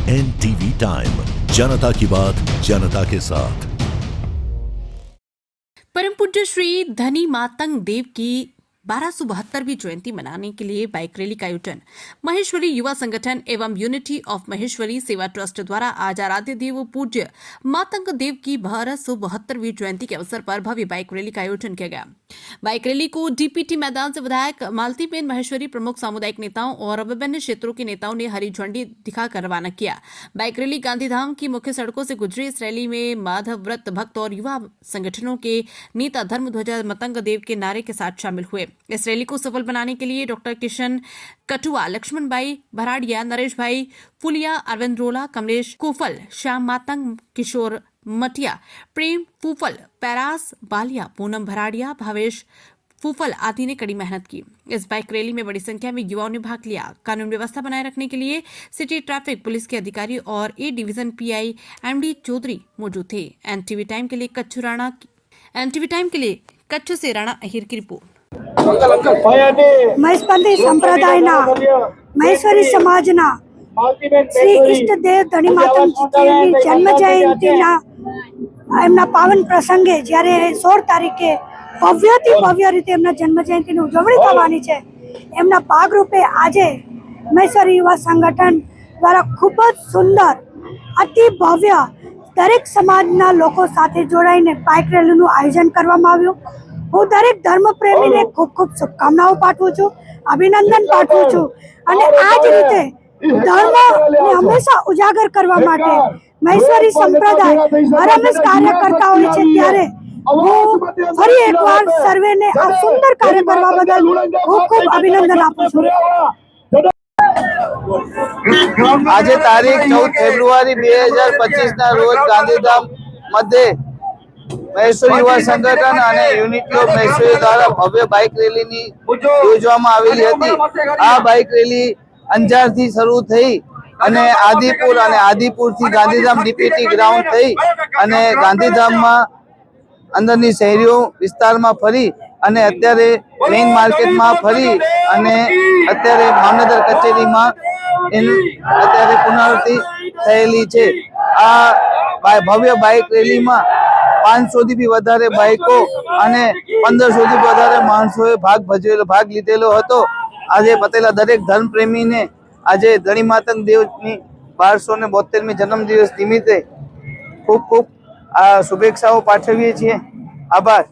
NTV time, जनता की बात जनता के साथ। परम पूज्य श्री धनी मातंग देव की 1272वीं जयंती मनाने के लिए बाइक रैली का आयोजन महेश्वरी युवा संगठन एवं यूनिटी ऑफ महेश्वरी सेवा ट्रस्ट द्वारा आज आराध्य देव पूज्य मातंग देव की 1272वीं जयंती के अवसर पर भव्य बाइक रैली का आयोजन किया गया। बाइक रैली को डीपीटी मैदान से विधायक मालतीबेन महेश्वरी, प्रमुख सामुदायिक नेताओं और विभिन्न क्षेत्रों के नेताओं ने हरी झंडी दिखाकर रवाना किया। बाइक रैली गांधीधाम की मुख्य सड़कों से गुजरी। इस रैली में माधव व्रत भक्त और युवा संगठनों के नेता धर्मध्वजा मतंग देव के नारे के साथ शामिल हुए। इस रैली को सफल बनाने के लिए डॉक्टर किशन कटुआ, लक्ष्मण भाई भराड़िया, नरेश भाई फुलिया, अरविंद रोला, कमलेश कुफल, श्याम मातंग, किशोर मटिया, प्रेम फूफल, पैरास बालिया, पूनम भराड़िया, भावेश फूफल आदि ने कड़ी मेहनत की। इस बाइक रैली में बड़ी संख्या में युवाओं ने भाग लिया। कानून व्यवस्था बनाए रखने के लिए सिटी ट्रैफिक पुलिस के अधिकारी और A division PI MD Chaudhary मौजूद थे। एनटीवी टाइम के लिए कच्छ से राणा अहिर की रिपोर्ट। મહેશપંથી સંપ્રદાયના મહેશ્વરી સમાજના શ્રી ઈષ્ટદેવ ધણીમાતંગ જીની જન્મ જયંતિના એમના પાવન પ્રસંગે જ્યારે 16 તારીખે ભવ્યથી ભવ્ય રીતે એમના જન્મ જયંતિની ઉજવણી થવાની છે, એમના ભાગરૂપે આજે મહેશ્વરી યુવા સંગઠન દ્વારા ખૂબ જ સુંદર, અતિ ભવ્ય દરેક સમાજના લોકો સાથે જોડાઈને બાઇક રેલીનું આયોજન કરવામાં આવ્યું। હું દરેક ધર્મપ્રેમીને ખૂબ ખૂબ શુભકામનાઓ પાઠવું છું, અભિનંદન પાઠવું છું અને આ જ રીતે ધર્મને હંમેશા ઉજાગર કરવા માટે મહેશ્વરી સંપ્રદાય હરહંમેશ કાર્ય કરતા હોય છે। ત્યારે હું ફરી એકવાર સર્વેને આ સુંદર કાર્ય કરવા બદલ ખૂબ ખૂબ અભિનંદન આપું છું। આજે તારીખ 14 ફેબ્રુઆરી 2025 ના રોજ ગાંધીધામ મધ્યે મહેશ્વરી યુવા સંગઠન અને યુનિટી ઓફ મહેશ્વરી દ્વારા ભવ્ય બાઇક રેલીની યોજવામાં આવેલી હતી। આ બાઇક રેલી અંજારથી શરૂ થઈ અને આદિપુરથી ગાંધીધામ ડીપીટી ગ્રાઉન્ડ થઈ અને ગાંધીધામમાં અંદરની શહેરીઓ વિસ્તારમાં ફરી અને અત્યારે મેઇન માર્કેટમાં ફરી અને અત્યારે ભાવનગર કચેરીમાં અત્યારે પુનરાવૃત્તિ થયેલી છે। આ ભવ્ય બાઇક રેલીમાં 500 થી બી વધારે બાઇકો અને 1500 થી વધારે માણસોએ ભાગ લીધેલો હતો। આજે પટેલા દરેક ધર્મ પ્રેમીને આજે ધણીમાતંગ દેવની 1272મી જન્મદિવસ નિમિત્તે ખૂબ ખૂબ શુભેચ્છાઓ પાઠવીએ છીએ। આભાર।